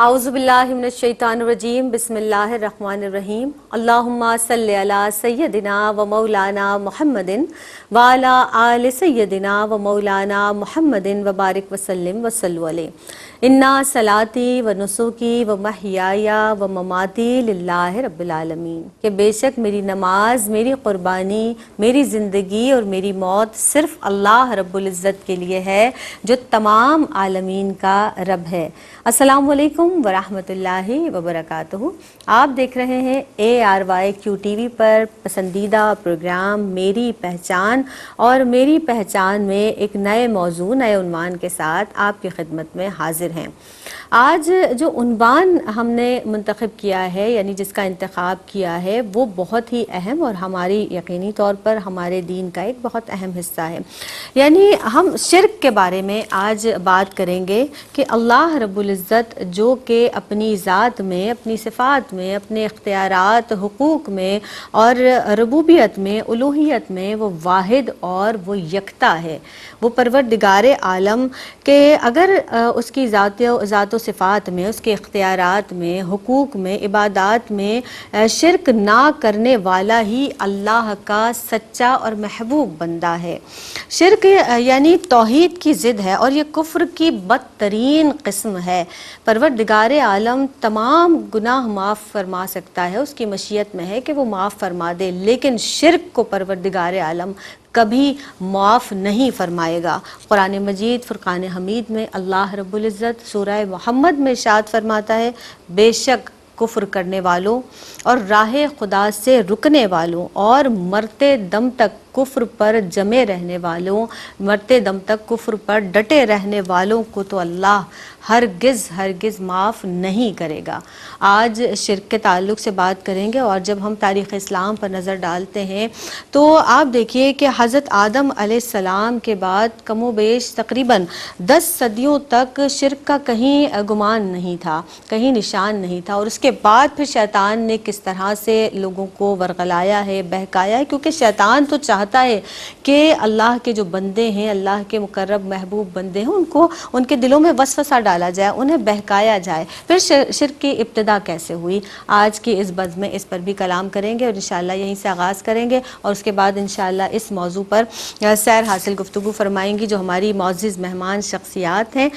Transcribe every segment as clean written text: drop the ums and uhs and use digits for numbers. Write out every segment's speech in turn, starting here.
اعوذ باللہ من الشیطان الرجیم بسم اللہ الرحمن الرحیم اللہم صلی علی سیدنا و مولانا محمد وعلی آل سیدنا و مولانا محمد وبارک وسلم وصلو علیہ انا صلاتی و نسکی و محیای و مماتی للہ رب العالمین، کہ بے شک میری نماز، میری قربانی، میری زندگی اور میری موت صرف اللہ رب العزت کے لیے ہے جو تمام عالمین کا رب ہے۔ السلام علیکم ورحمۃ اللہ وبرکاتہ۔ آپ دیکھ رہے ہیں ARYQ TV پر پسندیدہ پروگرام میری پہچان، اور میری پہچان میں ایک نئے موضوع، نئے عنوان کے ساتھ آپ کی خدمت میں حاضر ہیں۔ آج جو عنوان ہم نے منتخب کیا ہے، یعنی جس کا انتخاب کیا ہے، وہ بہت ہی اہم اور ہماری یقینی طور پر ہمارے دین کا ایک بہت اہم حصہ ہے۔ یعنی ہم شرک کے بارے میں آج بات کریں گے کہ اللہ رب العزت جو کہ اپنی ذات میں، اپنی صفات میں، اپنے اختیارات، حقوق میں اور ربوبیت میں، الوہیت میں وہ واحد اور وہ یکتا ہے، وہ پروردگار عالم، کہ اگر اس کی ذات و صفات میں، اس کے اختیارات میں، حقوق میں، عبادات میں شرک نہ کرنے والا ہی اللہ کا سچا اور محبوب بندہ ہے۔ شرک یعنی توحید کی ضد ہے اور یہ کفر کی بدترین قسم ہے۔ پروردگار عالم تمام گناہ معاف فرما سکتا ہے، اس کی مشیت میں ہے کہ وہ معاف فرما دے، لیکن شرک کو پروردگار عالم کبھی معاف نہیں فرمائے گا۔ قرآن مجید فرقان حمید میں اللہ رب العزت سورہ محمد میں ارشاد فرماتا ہے، بے شک کفر کرنے والوں اور راہ خدا سے رکنے والوں اور مرتے دم تک کفر پر جمے رہنے والوں، مرتے دم تک کفر پر ڈٹے رہنے والوں کو تو اللہ ہرگز معاف نہیں کرے گا۔ آج شرک کے تعلق سے بات کریں گے، اور جب ہم تاریخ اسلام پر نظر ڈالتے ہیں تو آپ دیکھیے کہ حضرت آدم علیہ السلام کے بعد کم و بیش تقریباً 10 صدیوں تک شرک کا کہیں گمان نہیں تھا، کہیں نشان نہیں تھا، اور اس کے بعد پھر شیطان نے کس طرح سے لوگوں کو ورغلایا ہے، بہکایا ہے، کیونکہ شیطان تو چاہتا ہے کہ اللہ کے جو بندے ہیں، اللہ کے مقرب محبوب بندے ہیں، ان کے دلوں میں وسوسہ ڈالا جائے، انہیں بہکایا جائے۔ پھر شرک کی ابتدا کیسے ہوئی؟ آج کی اس بز میں اس پر بھی کلام کریں گے، اور انشاءاللہ یہیں سے آغاز کریں گے، اور اس کے بعد انشاءاللہ اس موضوع پر سیر حاصل گفتگو فرمائیں گی جو ہماری معزز مہمان شخصیات ہیں۔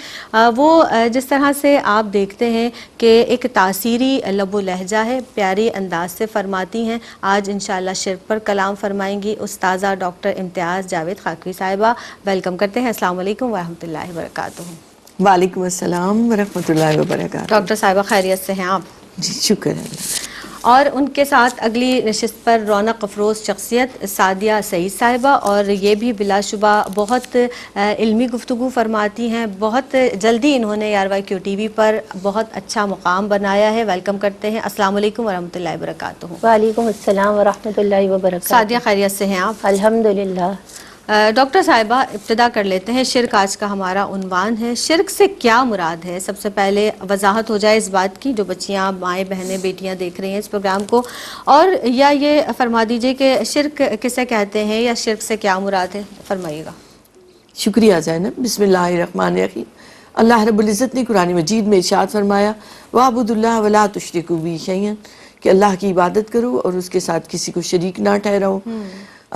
وہ جس طرح سے آپ دیکھتے ہیں کہ ایک تاثیری لب و لہجہ ہے، پیاری انداز سے فرماتی ہیں۔ آج انشاءاللہ شرک پر کلام فرمائیں گی استاذہ ڈاکٹر امتیاز جاوید خاکوی صاحبہ۔ ویلکم کرتے ہیں۔ السلام علیکم ورحمۃ اللہ وبرکاتہ۔ وعلیکم السلام ورحمۃ اللہ وبرکاتہ۔ ڈاکٹر صاحبہ خیریت سے ہیں آپ؟ جی شکر اللہ۔ اور ان کے ساتھ اگلی نشست پر رونق افروز شخصیت سعدیہ سعید صاحبہ، اور یہ بھی بلا شبہ بہت علمی گفتگو فرماتی ہیں۔ بہت جلدی انہوں نے ARYQ TV پر بہت اچھا مقام بنایا ہے۔ ویلکم کرتے ہیں۔ السلام علیکم ورحمۃ اللہ وبرکاتہ۔ وعلیکم السلام ورحمۃ اللہ وبرکاتہ۔ سعدیہ خیریت سے ہیں آپ؟ الحمدللہ۔ ڈاکٹر صاحبہ ابتدا کر لیتے ہیں، شرک آج کا ہمارا عنوان ہے۔ شرک سے کیا مراد ہے؟ سب سے پہلے وضاحت ہو جائے اس بات کی، جو بچیاں، مائیں، بہنیں، بیٹیاں دیکھ رہی ہیں اس پروگرام کو، اور یا یہ فرما دیجئے کہ شرک کسے کہتے ہیں یا شرک سے کیا مراد ہے؟ فرمائیے گا۔ شکریہ زینب۔ بسم اللہ الرحمن الرحیم۔ اللہ رب العزت نے قرآن مجید میں ارشاد فرمایا، وَاعْبُدُوا اللَّهَ وَلَا تُشْرِكُوا بِهِ شَيْئًا، کہ اللہ کی عبادت کرو اور اس کے ساتھ کسی کو شریک نہ ٹھہراؤ۔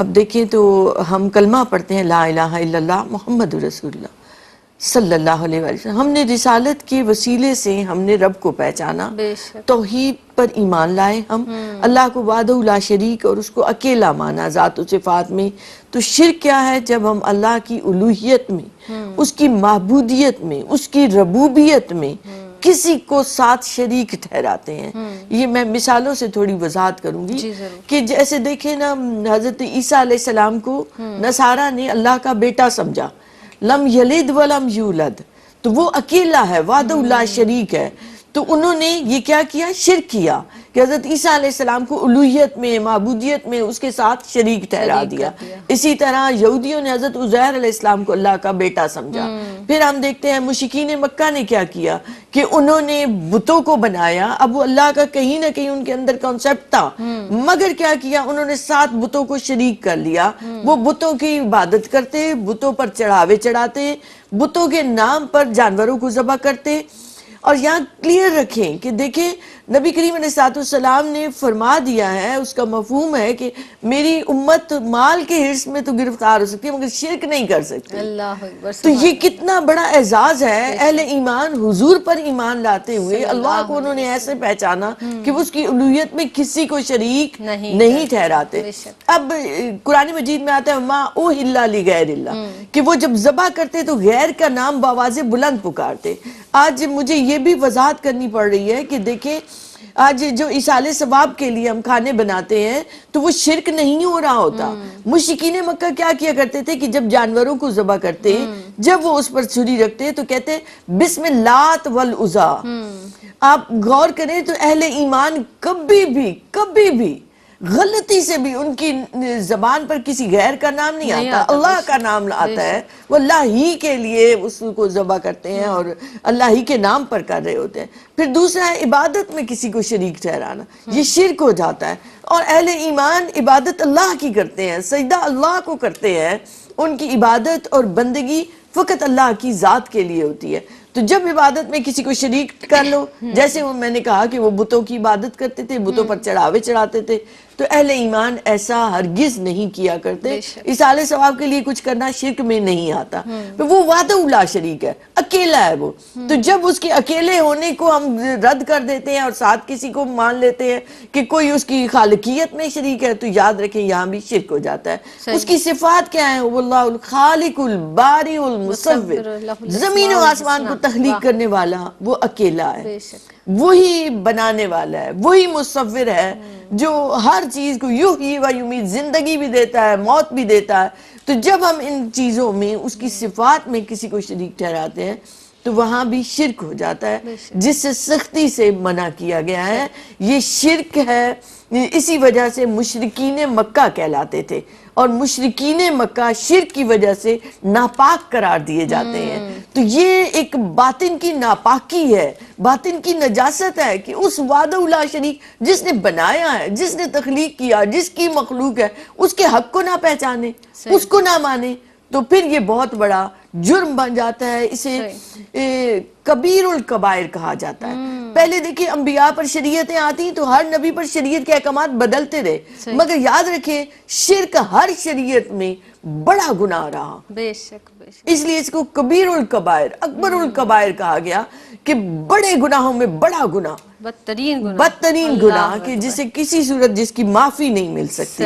اب دیکھیں تو ہم کلمہ پڑھتے ہیں لا الہ الا اللہ محمد رسول اللہ صلی اللہ علیہ وسلم۔ ہم نے رسالت کے وسیلے سے ہم نے رب کو پہچانا، توحید پر ایمان لائے، ہم اللہ کو وحدہ لا شریک اور اس کو اکیلا مانا ذات و صفات میں۔ تو شرک کیا ہے؟ جب ہم اللہ کی الوہیت میں، اس کی معبودیت میں، اس کی ربوبیت میں کسی کو ساتھ شریک ٹھہراتے ہیں۔ یہ میں مثالوں سے تھوڑی وضاحت کروں گی کہ جیسے دیکھیں نا، حضرت عیسیٰ علیہ السلام کو نصارہ نے اللہ کا بیٹا سمجھا، لم یلد ولم یولد، تو وہ اکیلا ہے، وحدہ لا شریک ہے۔ تو انہوں نے یہ کیا کیا؟ شرک کیا، کہ حضرت عیسیٰ علیہ السلام کو الوہیت میں، معبودیت میں اس کے ساتھ شریک ٹھہرا دیا۔ اسی طرح یہودیوں نے حضرت عزیر علیہ السلام کو اللہ کا بیٹا سمجھا۔ پھر ہم دیکھتے ہیں مشرکین مکہ نے کیا کیا کہ انہوں نے بتوں کو بنایا۔ اب وہ اللہ کا کہیں نہ کہیں ان کے اندر کانسیپٹ تھا، مگر کیا کیا؟ انہوں نے 7 بتوں کو شریک کر لیا۔ وہ بتوں کی عبادت کرتے، بتوں پر چڑھاوے چڑھاتے، بتوں کے نام پر جانوروں کو ذبح کرتے۔ اور یہاں کلیئر رکھیں کہ دیکھیں نبی کریم علیہ السلام نے فرما دیا ہے، اس کا مفہوم ہے کہ میری امت مال کے حرص میں تو گرفتار ہو سکتی ہے مگر شرک نہیں کر سکتی. اللہ اکبر. تو یہ کتنا بڑا اعزاز ہے اہل ایمان حضور پر ایمان لاتے ہوئے اللہ کو انہوں نے ایسے پہچانا کہ وہ اس کی الوہیت میں کسی کو شریک نہیں ٹھہراتے. اب قرآن مجید میں آتا ہے ما اوہلا لغیر اللہ، کہ وہ جب ذبح کرتے تو غیر کا نام بآواز بلند پکارتے. آج مجھے یہ بھی وضاحت کرنی پڑ رہی ہے کہ دیکھیں آج جو ایصال ثواب کے لیے ہم کھانے بناتے ہیں تو وہ شرک نہیں ہو رہا ہوتا. مشرکین مکہ کیا کیا کرتے تھے کہ جب جانوروں کو ذبح کرتے، جب وہ اس پر چھری رکھتے تو کہتے بسم اللات والعزیٰ. آپ غور کریں تو اہل ایمان کبھی بھی غلطی سے بھی ان کی زبان پر کسی غیر کا نام نہیں آتا، اللہ کا نام آتا ہے. وہ اللہ ہی کے لیے اس کو ذبح کرتے ہیں اور اللہ ہی کے نام پر کر رہے ہوتے ہیں. پھر دوسرا ہے عبادت میں کسی کو شریک ٹھہرانا، یہ شرک ہو جاتا ہے. اور اہل ایمان عبادت اللہ کی کرتے ہیں، سجدہ اللہ کو کرتے ہیں، ان کی عبادت اور بندگی فقط اللہ کی ذات کے لیے ہوتی ہے. تو جب عبادت میں کسی کو شریک کر لو، جیسے وہ میں نے کہا کہ وہ بتوں کی عبادت کرتے تھے، بتوں پر چڑھاوے چڑھاتے تھے، تو اہل ایمان ایسا ہرگز نہیں کیا کرتے. ایصال ثواب کے لیے کچھ کرنا شرک میں نہیں آتا. وہ وحدہ لا شریک ہے، اکیلا ہے وہ. تو جب اس کے اکیلے ہونے کو ہم رد کر دیتے ہیں اور ساتھ کسی کو مان لیتے ہیں کہ کوئی اس کی خالقیت میں شریک ہے، تو یاد رکھیں یہاں بھی شرک ہو جاتا ہے. اس کی صفات کیا ہیں؟ واللہ الخالق الباری المصور، زمین و آسمان کو تخلیق کرنے والا وہ اکیلا ہے، وہی بنانے والا ہے، وہی مصور ہے جو ہر چیز کو یحیی و یمیت، زندگی بھی دیتا ہے موت بھی دیتا ہے. تو جب ہم ان چیزوں میں اس کی صفات میں کسی کو شریک ٹھہراتے ہیں تو وہاں بھی شرک ہو جاتا ہے، جس سے سختی سے منع کیا گیا ہے. یہ شرک ہے. اسی وجہ سے مشرکین مکہ کہلاتے تھے، اور مشرکین مکہ شرک کی وجہ سے ناپاک قرار دیے جاتے ہیں. تو یہ ایک باطن کی ناپاکی ہے، باطن کی نجاست ہے کہ اس وحدہ لا شریک جس نے بنایا ہے، جس نے تخلیق کیا، جس کی مخلوق ہے، اس کے حق کو نہ پہچانے، اس کو نہ مانے، تو پھر یہ بہت بڑا جرم بن جاتا ہے. اسے کبیر الکبائر کہا جاتا ہے. پہلے دیکھیں انبیاء پر شریعتیں آتی تو ہر نبی پر شریعت کے احکامات بدلتے رہے، مگر یاد رکھیں شرک ہر شریعت میں بڑا گناہ رہا. بے شک اس لیے اس کو کبیر الکبائر، اکبر الکبائر کہا گیا کہ بڑے گناہوں میں بڑا گناہ، بدترین گناہ کہ جسے کسی صورت جس کی معافی نہیں مل سکتی.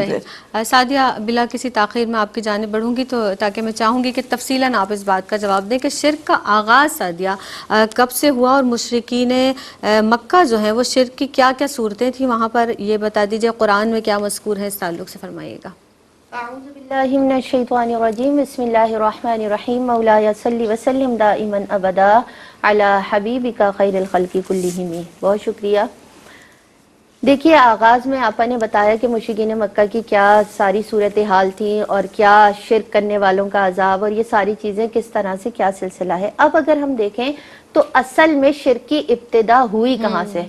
سعدیہ بلا کسی تاخیر میں آپ کی جانب بڑھوں گی، تو تاکہ میں چاہوں گی کہ تفصیلاً آپ اس بات کا جواب دیں کہ شرک کا آغاز سعدیہ کب سے ہوا، اور مشرکین مکہ جو ہیں وہ شرک کی کیا کیا صورتیں تھیں وہاں پر، یہ بتا دیجئے. قرآن میں کیا مذکور ہے اس تعلق سے فرمائیے گا. اعوذ باللہ من الشیطان الرجیم، بسم اللہ الرحمن الرحیم. مولایا صلی وسلم دائما ابدا علی حبیبک خیر الخلق کلہم. بہت شکریہ. دیکھیے آغاز میں آپا نے بتایا کہ مشرکین مکہ کی کیا ساری صورتحال تھیں اور کیا شرک کرنے والوں کا عذاب، اور یہ ساری چیزیں کس طرح سے کیا سلسلہ ہے. اب اگر ہم دیکھیں تو اصل میں شرک کی ابتدا ہوئی کہاں سے.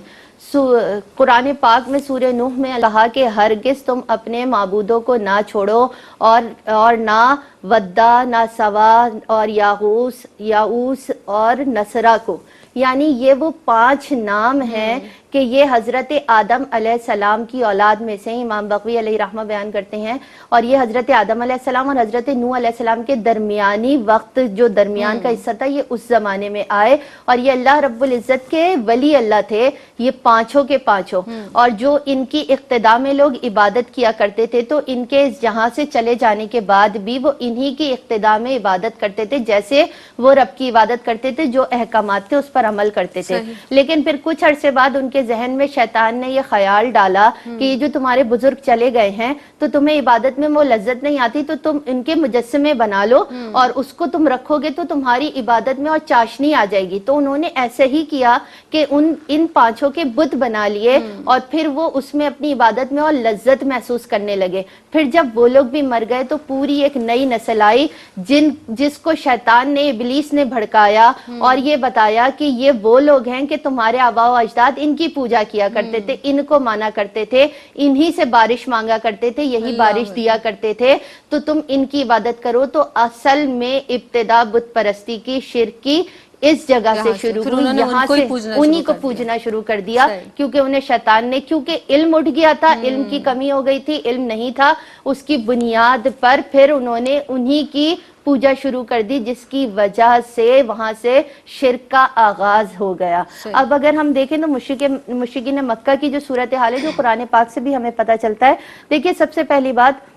قرآن پاک میں سورہ نوح میں کہا کہ ہرگز تم اپنے معبودوں کو نہ چھوڑو، اور نہ ودا، نہ سوا اور یاؤس اور نصرہ کو. یعنی یہ وہ 5 نام ہیں کہ یہ حضرت آدم علیہ السلام کی اولاد میں سے، امام بغوی علیہ رحمہ بیان کرتے ہیں، اور یہ حضرت آدم علیہ السلام اور حضرت نوح علیہ السلام کے درمیانی وقت، جو درمیان کا حصہ تھا، یہ اس زمانے میں آئے، اور یہ اللہ رب العزت کے ولی اللہ تھے، یہ 5 کے 5. اور جو ان کی اقتداء میں لوگ عبادت کیا کرتے تھے، تو ان کے جہاں سے چلے جانے کے بعد بھی وہ انہی کی اقتداء میں عبادت کرتے تھے، جیسے وہ رب کی عبادت کرتے تھے، جو احکامات تھے اس پر عمل کرتے تھے. لیکن پھر کچھ عرصے بعد ان کے ذہن میں شیطان نے یہ خیال ڈالا کہ یہ جو تمہارے بزرگ چلے گئے ہیں تو تمہیں عبادت میں وہ لذت نہیں آتی، تو تم ان کے مجسمے بنا لو اور اس کو تم رکھو گے تو تمہاری عبادت میں اور چاشنی آ جائے گی. تو انہوں نے ایسے ہی کیا کہ ان 5 کے بت بنا لیے، اور پھر وہ اس میں اپنی عبادت میں اور لذت محسوس کرنے لگے. پھر جب وہ لوگ بھی مر گئے تو پوری ایک نئی نسل آئی جس کو شیطان نے، ابلیس نے بھڑکایا اور یہ بتایا کہ یہ وہ لوگ ہیں کہ تمہارے آباء و اجداد ان کی پوجا کیا کرتے تھے، ان کو مانا کرتے تھے، انہی سے بارش مانگا کرتے تھے، یہی بارش دیا کرتے تھے، تو تم ان کی عبادت کرو. تو اصل میں ابتدا بت پرستی کی، شرک کی اس جگہ سے یہاں سے شروع پھر ہوئی، انہوں نے یہاں ان کو ہی سے پوجنا انہی شروع کو کر دیا۔ پوجنا شروع کر دیا، صحیح۔ کیونکہ انہیں شیطان نے، کیونکہ علم اٹھ گیا تھا، علم کی کمی ہو گئی تھی، علم نہیں تھا، اس کی بنیاد پر پھر انہوں نے انہی کی پوجا شروع کر دی، جس کی وجہ سے وہاں سے شرک کا آغاز ہو گیا۔ صحیح۔ اب اگر ہم دیکھیں تو مشرکین مکہ کی جو صورتحال ہے جو قرآن پاک سے بھی ہمیں پتہ چلتا ہے، دیکھیے سب سے پہلی بات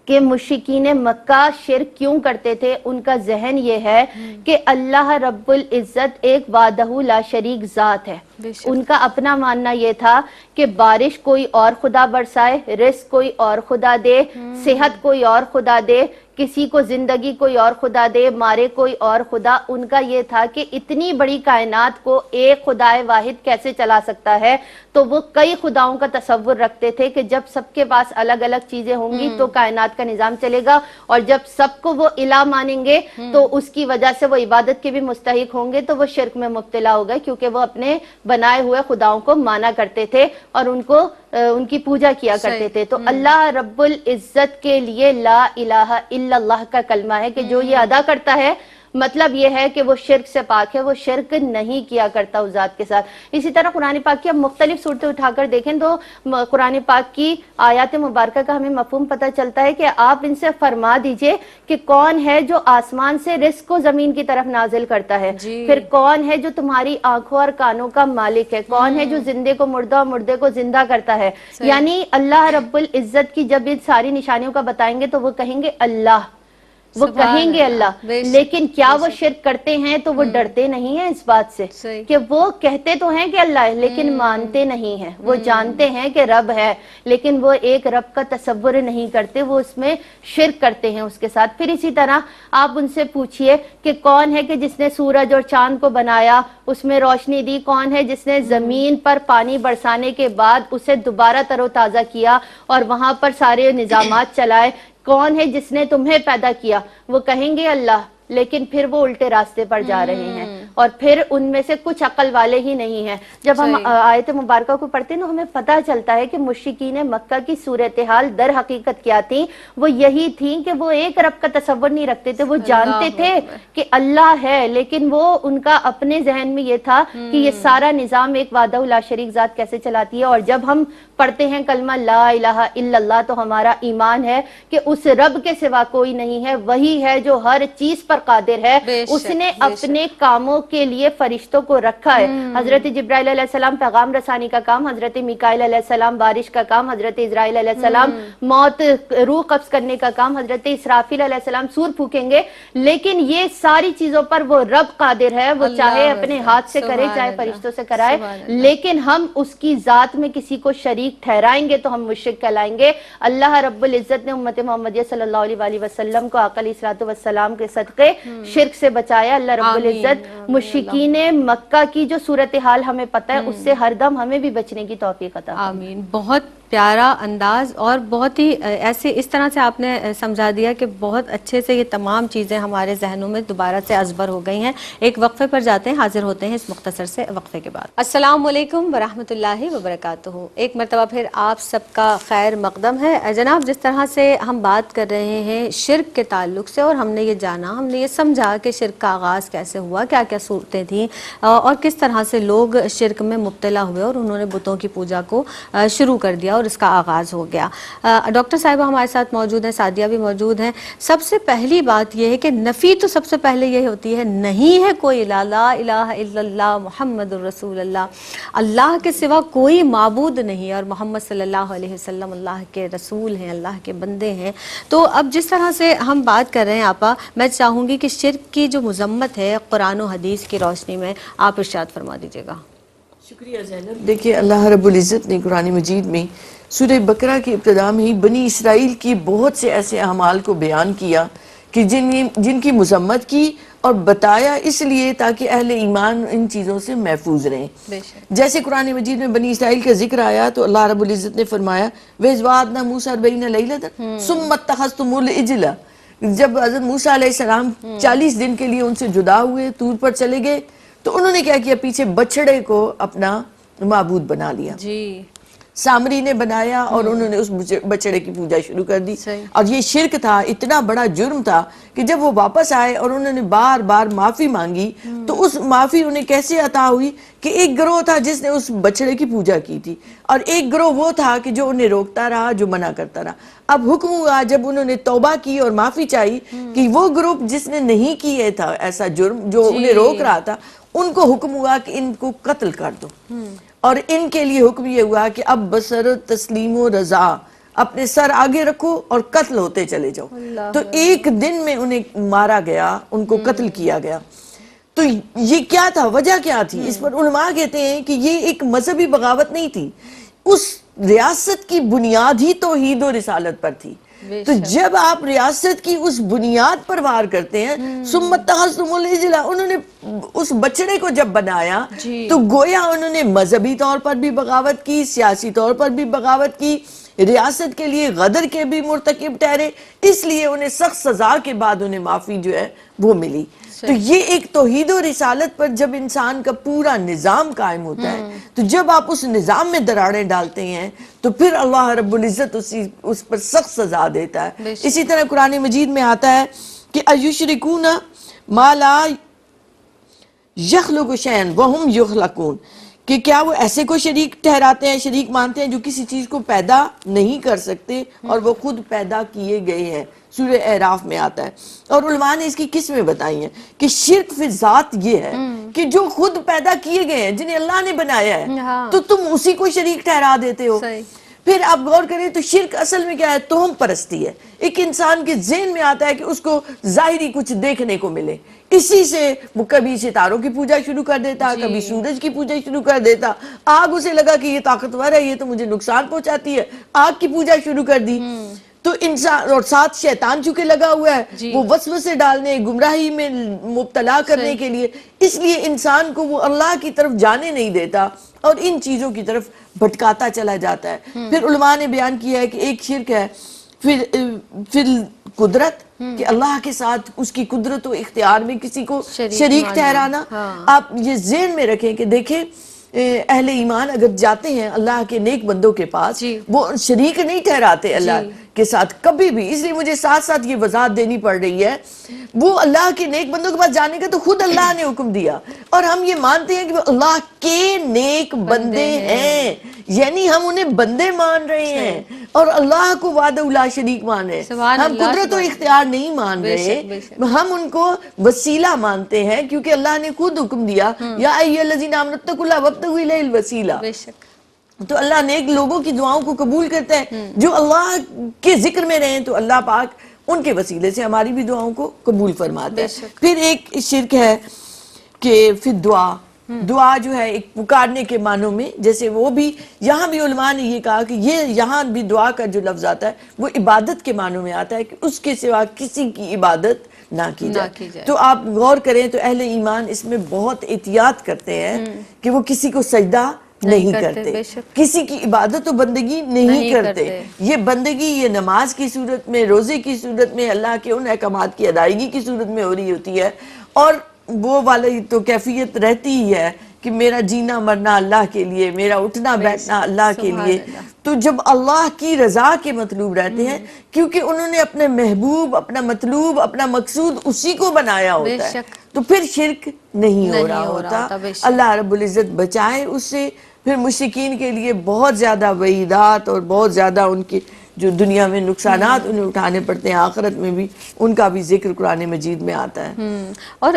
کہ مشرکین مکہ شرک کیوں کرتے تھے، ان کا ذہن یہ ہے کہ اللہ رب العزت ایک وحدہ لا شریک ذات ہے۔ بے شک۔ ان کا اپنا ماننا یہ تھا کہ بارش کوئی اور خدا برسائے، رزق کوئی اور خدا دے، صحت کوئی اور خدا دے، کسی کو زندگی کوئی اور خدا دے، مارے کوئی اور خدا۔ ان کا یہ تھا کہ اتنی بڑی کائنات کو ایک خدا واحد کیسے چلا سکتا ہے، تو وہ کئی خداؤں کا تصور رکھتے تھے کہ جب سب کے پاس الگ الگ چیزیں ہوں گی تو کائنات کا نظام چلے گا، اور جب سب کو وہ الہ مانیں گے تو اس کی وجہ سے وہ عبادت کے بھی مستحق ہوں گے، تو وہ شرک میں مبتلا ہو گئے، کیونکہ وہ اپنے بنائے ہوئے خداؤں کو مانا کرتے تھے اور ان کی پوجا کیا کرتے تھے۔ تو اللہ رب العزت کے لیے لا الہ الا اللہ کا کلمہ ہے کہ جو یہ ادا کرتا ہے، مطلب یہ ہے کہ وہ شرک سے پاک ہے، وہ شرک نہیں کیا کرتا اس ذات کے ساتھ۔ اسی طرح قرآن پاک کی اب مختلف صورتیں اٹھا کر دیکھیں تو قرآن پاک کی آیات مبارکہ کا ہمیں مفہوم پتہ چلتا ہے کہ آپ ان سے فرما دیجئے کہ کون ہے جو آسمان سے رزق کو زمین کی طرف نازل کرتا ہے، پھر کون ہے جو تمہاری آنکھوں اور کانوں کا مالک ہے، کون ہے جو زندے کو مردہ اور مردے کو زندہ کرتا ہے۔ یعنی اللہ رب العزت کی جب ان ساری نشانیوں کا بتائیں گے تو وہ کہیں گے اللہ، وہ کہیں گے اللہ، لیکن کیا وہ شرک کرتے ہیں تو وہ ڈرتے نہیں ہیں اس بات سے کہ وہ کہتے تو ہیں کہ اللہ ہے لیکن مانتے نہیں ہیں، وہ جانتے ہیں کہ رب ہے لیکن وہ ایک رب کا تصور نہیں کرتے، وہ اس میں شرک کرتے ہیں اس کے ساتھ۔ پھر اسی طرح آپ ان سے پوچھئے کہ کون ہے کہ جس نے سورج اور چاند کو بنایا، اس میں روشنی دی، کون ہے جس نے زمین پر پانی برسانے کے بعد اسے دوبارہ تر و تازہ کیا اور وہاں پر سارے نظامات چلائے، کون ہے جس نے تمہیں پیدا کیا، وہ کہیں گے اللہ، لیکن پھر وہ الٹے راستے پر جا رہے ہیں اور پھر ان میں سے کچھ عقل والے ہی نہیں ہیں۔ جب ہم آیت مبارکہ کو پڑھتے ہیں تو ہمیں پتہ چلتا ہے کہ مشرکین مکہ کی صورتحال در حقیقت کیا تھی، وہ یہی تھیں کہ وہ ایک رب کا تصور نہیں رکھتے تھے، وہ جانتے تھے کہ اللہ ہے لیکن وہ ان کا اپنے ذہن میں یہ تھا کہ یہ سارا نظام ایک وحدہ لا شریک ذات کیسے چلاتی ہے۔ اور جب ہم پڑھتے ہیں کلمہ لا الہ الا اللہ تو ہمارا ایمان ہے کہ اس رب کے سوا کوئی نہیں ہے، وہی ہے جو ہر چیز پر قادر ہے، اس نے اپنے کاموں کے لیے فرشتوں کو رکھا ہے۔ حضرت جبرائیل علیہ السلام پیغام رسانی کا کام، حضرت میکائیل علیہ السلام بارش کا کام، حضرت اسرائیل علیہ السلام موت روح قبض کرنے کا کام، حضرت اسرافیل علیہ السلام سور پھونکیں گے، لیکن یہ ساری چیزوں پر وہ رب قادر ہے، وہ چاہے اپنے ہاتھ سے کرے چاہے فرشتوں سے کرائے، لیکن ہم اس کی ذات میں کسی کو شریک ٹھہرائیں گے تو ہم مشرک کہلائیں گے۔ اللہ رب العزت نے امت محمدیہ صلی اللہ علیہ وسلم کو آقا علیہ الصلوۃ والسلام کے صدقے شرک سے بچایا۔ اللہ رب العزت مشرکین مکہ کی جو صورتحال ہمیں پتہ ہے اس سے ہر دم ہمیں بھی بچنے کی توفیق عطا فرمائے۔ آمین۔ بہت پیارا انداز اور بہت ہی ایسے اس طرح سے آپ نے سمجھا دیا کہ بہت اچھے سے یہ تمام چیزیں ہمارے ذہنوں میں دوبارہ سے ازبر ہو گئی ہیں۔ ایک وقفے پر جاتے ہیں، حاضر ہوتے ہیں اس مختصر سے وقفے کے بعد۔ السلام علیکم ورحمۃ اللہ وبرکاتہ۔ ایک مرتبہ پھر آپ سب کا خیر مقدم ہے جناب۔ جس طرح سے ہم بات کر رہے ہیں شرک کے تعلق سے، اور ہم نے یہ جانا، ہم نے یہ سمجھا کہ شرک کا آغاز کیسے ہوا، کیا کیا صورتیں تھیں اور کس طرح سے لوگ شرک میں مبتلا ہوئے اور انہوں نے بتوں کی پوجا کو شروع کر دیا اور اس کا آغاز ہو گیا۔ ڈاکٹر صاحبہ ہمارے ساتھ موجود ہیں، سعدیہ بھی موجود ہیں۔ سب سے پہلی بات یہ ہے کہ نفی تو سب سے پہلے یہ ہوتی ہے، نہیں ہے کوئی لا الہ الا اللہ محمد الرسول اللہ، اللہ کے سوا کوئی معبود نہیں، اور محمد صلی اللہ علیہ وسلم اللہ کے رسول ہیں، اللہ کے بندے ہیں۔ تو اب جس طرح سے ہم بات کر رہے ہیں آپا، میں چاہوں گی کہ شرک کی جو مذمت ہے قرآن و حدیث کی روشنی میں آپ ارشاد فرما دیجیے گا۔ شکریہ زینب۔ دیکھیے اللہ رب العزت نے قرآن مجید میں سورہ بقرہ کی ابتدا میں ہی بنی اسرائیل کی بہت سے ایسے اعمال کو بیان کیا کہ جن کی مذمت کی اور بتایا، اس لیے تاکہ اہل ایمان ان چیزوں سے محفوظ رہیں۔ جیسے قرآن مجید میں بنی اسرائیل کا ذکر آیا تو اللہ رب العزت نے فرمایا وَإِذْ مُوسَىٰ 40 لَيْلَةً ثُمَّ اتَّخَذْتُمُ الْعِجْلَ، جب حضرت موسیٰ علیہ السلام 40 دن کے لیے ان سے جدا ہوئے، طور پر چلے گئے، تو انہوں نے کیا کیا، پیچھے بچڑے کو اپنا معبود بنا لیا۔ سامری نے بنایا اور انہوں نے اس بچڑے کی پوجا شروع کر دی. اور یہ شرک تھا, اتنا بڑا جرم تھا کہ جب وہ واپس آئے اور انہوں نے بار بار معافی مانگی تو اس معافی انہیں کیسے عطا ہوئی کہ ایک گروہ تھا جس نے اس بچڑے کی پوجا کی تھی, اور ایک گروہ وہ تھا کہ جو انہیں روکتا رہا, جو منع کرتا رہا. اب حکم ہوا جب انہوں نے توبہ کی اور معافی چاہی کہ وہ گروپ جس نے نہیں کیے تھا ایسا جرم, جو انہیں روک رہا تھا, ان کو حکم ہوا کہ ان کو قتل کر دو. اور ان کے لیے حکم یہ ہوا کہ اب بصر تسلیم و رضا, اپنے سر آگے رکھو اور قتل ہوتے چلے جاؤ. تو ایک دن میں انہیں مارا گیا, ان کو قتل کیا گیا. تو یہ کیا تھا, وجہ کیا تھی؟ اس پر علماء کہتے ہیں کہ یہ ایک مذہبی بغاوت نہیں تھی, اس ریاست کی بنیاد ہی توحید و رسالت پر تھی. تو جب آپ ریاست کی اس بنیاد پر وار کرتے ہیں, ثم اتخذتم العجل, انہوں نے اس بچڑے کو جب بنایا تو گویا انہوں نے مذہبی طور پر بھی بغاوت کی, سیاسی طور پر بھی بغاوت کی, ریاست کے لیے غدر کے بھی مرتکب ٹھہرے, اس لیے انہیں سخت سزا کے بعد انہیں معافی جو ہے وہ ملی. تو یہ ایک توحید و رسالت پر جب انسان کا پورا نظام قائم ہوتا ہے, تو جب آپ اس نظام میں دراڑیں ڈالتے ہیں تو پھر اللہ رب العزت اس پر سخت سزا دیتا ہے. اسی طرح قرآن مجید میں آتا ہے کہ ایشرکون ما لا یخلق شیئا وہم یخلقون, کہ کیا وہ ایسے کو شریک ٹھہراتے ہیں, شریک مانتے ہیں جو کسی چیز کو پیدا نہیں کر سکتے اور وہ خود پیدا کیے گئے ہیں. سورہ اعراف میں آتا ہے. اور علماء نے اس کی قسمیں بتائی ہیں کہ شرک فی ذات یہ ہے کہ جو خود پیدا کیے گئے ہیں, جنہیں اللہ نے بنایا ہے, تو تم اسی کو شریک ٹھہرا دیتے ہو. پھر آپ غور کریں تو شرک اصل میں کیا ہے, توہم پرستی ہے. ایک انسان کے ذہن میں آتا ہے کہ اس کو ظاہری کچھ دیکھنے کو ملے, اسی سے وہ کبھی ستاروں کی پوجا شروع کر دیتا, کبھی سورج کی پوجا شروع کر دیتا. آگ اسے لگا کہ یہ طاقتور ہے, یہ تو مجھے نقصان پہنچاتی ہے, آگ کی پوجا شروع کر دی. تو انسان, اور ساتھ شیطان چونکہ لگا ہوا ہے وہ وسوسے ڈالنے, گمراہی میں مبتلا کرنے کے لیے, اس لیے انسان کو وہ اللہ کی طرف جانے نہیں دیتا اور ان چیزوں کی طرف بھٹکاتا چلا جاتا ہے. پھر علماء نے بیان کیا ہے کہ ایک شرک ہے پھر قدرت, کہ اللہ کے ساتھ اس کی قدرت و اختیار میں کسی کو شریک ٹھہرانا. آپ یہ ذہن میں رکھیں کہ دیکھیں اہل ایمان اگر جاتے ہیں اللہ کے نیک بندوں کے پاس, وہ شریک نہیں ٹھہراتے اللہ کے ساتھ کبھی بھی. اس لیے مجھے ساتھ ساتھ یہ وضاحت دینی پڑ رہی ہے, وہ اللہ کے نیک بندوں کے پاس جانے کا تو خود اللہ نے حکم دیا, اور ہم یہ مانتے ہیں کہ وہ اللہ کے نیک بندے ہیں, یعنی ہم انہیں بندے مان رہے ہیں اور اللہ کو وحدہ لا شریک مان رہے ہیں. ہم قدرت و اختیار نہیں مان رہے, ہم ان کو وسیلہ مانتے ہیں, کیونکہ اللہ نے خود حکم دیا یا ایھا الذین آمنوا اتقوا اللہ وابتغوا الیہ الوسیلہ. تو اللہ نیک لوگوں کی دعاؤں کو قبول کرتا ہے, جو اللہ کے ذکر میں رہیں تو اللہ پاک ان کے وسیلے سے ہماری بھی دعاؤں کو قبول فرماتا ہے. پھر ایک شرک ہے کہ پھر دعا جو ہے ایک پکارنے کے معنوں میں, جیسے وہ بھی یہاں بھی علماء نے یہ کہا کہ یہ یہاں بھی دعا کا جو لفظ آتا ہے وہ عبادت کے معنوں میں آتا ہے, کہ اس کے سوا کسی کی عبادت نہ کی جائے. تو آپ غور کریں تو اہل ایمان اس میں بہت احتیاط کرتے ہیں کہ وہ کسی کو سجدہ نہیں کرتے, کسی کی عبادت و بندگی نہیں کرتے. یہ بندگی یہ نماز کی صورت میں, روزے کی صورت میں, اللہ کے ان احکامات کی ادائیگی کی صورت میں ہو رہی ہوتی ہے, اور وہ والی تو کیفیت رہتی ہی ہے کہ میرا جینا مرنا اللہ کے لیے, میرا اٹھنا بیٹھنا اللہ کے لیے. تو جب اللہ کی رضا کے مطلوب رہتے ہیں, کیونکہ انہوں نے اپنے محبوب, اپنا مطلوب, اپنا مقصود اسی کو بنایا ہوتا ہے, تو پھر شرک نہیں ہو رہا ہوتا. اللہ رب العزت بچائے اس سے. پھر مشرکین کے لیے بہت زیادہ وعیدات اور بہت زیادہ ان کی جو دنیا میں نقصانات انہیں اٹھانے پڑتے ہیں, آخرت میں بھی ان کا بھی ذکر قرآن مجید میں آتا ہے. اور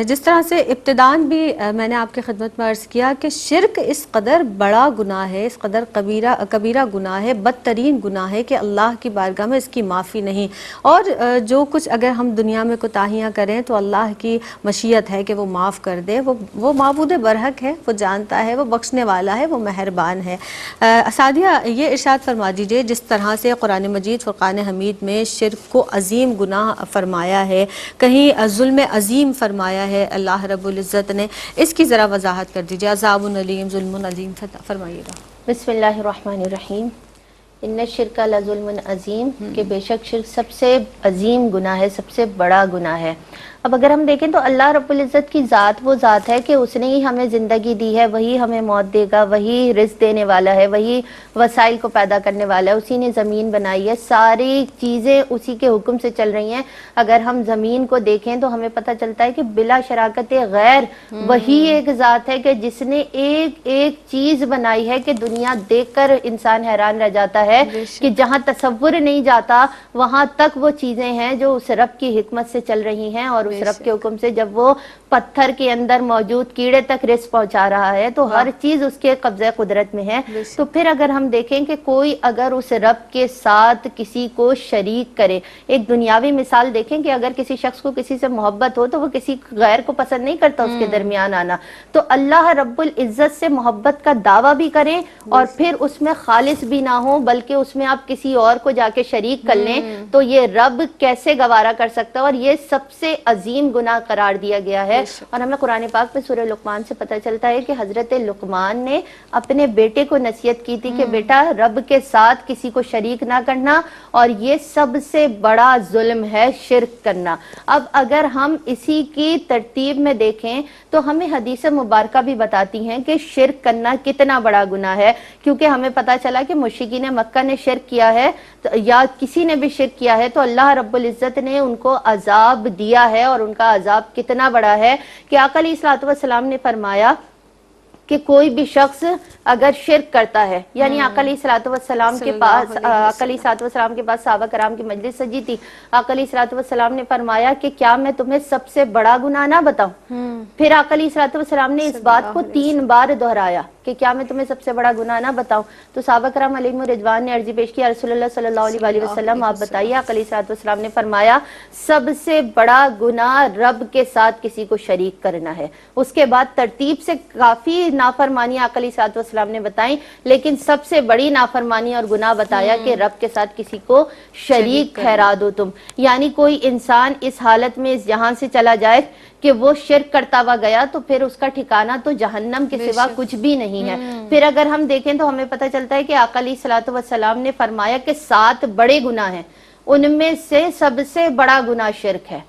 جس طرح سے ابتداً بھی میں نے آپ کی خدمت میں عرض کیا کہ شرک اس قدر بڑا گناہ ہے, اس قدر کبیرہ گناہ ہے, بدترین گناہ ہے کہ اللہ کی بارگاہ میں اس کی معافی نہیں. اور جو کچھ اگر ہم دنیا میں کوتاہیاں کریں تو اللہ کی مشیت ہے کہ وہ معاف کر دے. وہ معبود برحق ہے, وہ جانتا ہے, وہ بخشنے والا ہے, وہ مہربان ہے. سعدیہ یہ ارشاد فرما دیجئے, جس طرح سے قرآن مجید فرقان حمید میں شرک کو عظیم گناہ فرمایا ہے, کہیں ظلم عظیم فرمایا ہے اللہ رب العزت نے, اس کی ذرا وضاحت کر دیجئے. عذاب علیم, ظلم عظیم فرمائیے گا. بسم اللہ الرحمن الرحیم. ان الشرک لظلم عظیم, کہ بے شک شرک سب سے عظیم گناہ ہے, سب سے بڑا گناہ ہے. اب اگر ہم دیکھیں تو اللہ رب العزت کی ذات وہ ذات ہے کہ اس نے ہی ہمیں زندگی دی ہے، وہی ہمیں موت دے گا، وہی رزق دینے والا ہے، وہی وسائل کو پیدا کرنے والا ہے، اسی نے زمین بنائی ہے، ساری چیزیں اسی کے حکم سے چل رہی ہیں۔ اگر ہم زمین کو دیکھیں تو ہمیں پتہ چلتا ہے کہ بلا شراکت غیر وہی ایک ذات ہے کہ جس نے ایک ایک چیز بنائی ہے کہ دنیا دیکھ کر انسان حیران رہ جاتا ہے کہ جہاں تصور نہیں جاتا وہاں تک وہ چیزیں ہیں جو اس رب کی حکمت سے چل رہی ہیں، اور اس رب کے حکم سے جب وہ پتھر کے اندر موجود کیڑے تک رزق پہنچا رہا ہے تو ہر چیز اس کے قبضہ قدرت میں ہے۔ تو پھر اگر ہم دیکھیں کہ کوئی اگر اس رب کے ساتھ کسی کو شریک کرے، ایک دنیاوی مثال دیکھیں کہ اگر کسی شخص کو کسی سے محبت ہو تو وہ کسی غیر کو پسند نہیں کرتا اس کے درمیان آنا، تو اللہ رب العزت سے محبت کا دعویٰ بھی کریں اور پھر اس میں خالص بھی نہ ہو بلکہ اس میں آپ کسی اور کو جا کے شریک کر لیں، تو یہ رب کیسے گوارا کر سکتا ہے؟ اور یہ سب سے عظیم گناہ قرار دیا گیا ہے۔ اور ہمیں قرآن پاک میں سورہ لقمان سے پتہ چلتا ہے کہ حضرت لقمان نے اپنے بیٹے کو نصیحت کی تھی کہ بیٹا رب کے ساتھ کسی کو شریک نہ کرنا، اور یہ سب سے بڑا ظلم ہے شرک کرنا۔ اب اگر ہم اسی کی ترتیب میں دیکھیں تو ہمیں حدیث مبارکہ بھی بتاتی ہیں کہ شرک کرنا کتنا بڑا گناہ ہے، کیونکہ ہمیں پتہ چلا کہ مشرکین مکہ نے شرک کیا ہے یا کسی نے بھی شرک کیا ہے تو اللہ رب العزت نے ان کو عذاب دیا ہے، اور ان کا عذاب کتنا بڑا ہے کہ آقا علیہ الصلوۃ والسلام نے فرمایا کہ کوئی بھی شخص اگر شرک کرتا ہے، یعنی آقا علیہ الصلوۃ والسلام کے پاس صحابہ کرام کی مجلس سجی تھی، آقا علیہ الصلوۃ والسلام نے فرمایا کہ کیا میں تمہیں سب سے بڑا گناہ نہ بتاؤں؟ پھر آقا علیہ الصلوۃ والسلام نے اس بات کو 3 بار دہرایا کہ کیا میں تمہیں سب سے بڑا گناہ نہ بتاؤں؟ تو صحابہ کرام علیہم الرضوان نے عرضی پیش کی، یا رسول اللہ صلی اللہ علیہ وآلہ وسلم آپ بتائیے۔ آقا علیہ الصلوۃ والسلام نے فرمایا سب سے بڑا گناہ رب کے ساتھ کسی کو شریک کرنا ہے۔ اس کے بعد ترتیب سے کافی نافرمانی آقا علیہ الصلوۃ والسلام نے بتائیں، لیکن سب سے بڑی نافرمانی اور گناہ بتایا کہ رب کے ساتھ کسی کو شریک ٹھہرا دو تم، یعنی کوئی انسان اس حالت میں اس جہان سے چلا جائے کہ وہ شرک کرتا ہوا گیا تو پھر اس کا ٹھکانہ تو جہنم کے سوا کچھ بھی نہیں ہے۔ پھر اگر ہم دیکھیں تو ہمیں پتہ چلتا ہے کہ آقا علیہ الصلوۃ والسلام نے فرمایا کہ 7 بڑے گناہ ہیں، ان میں سے سب سے بڑا گناہ شرک ہے۔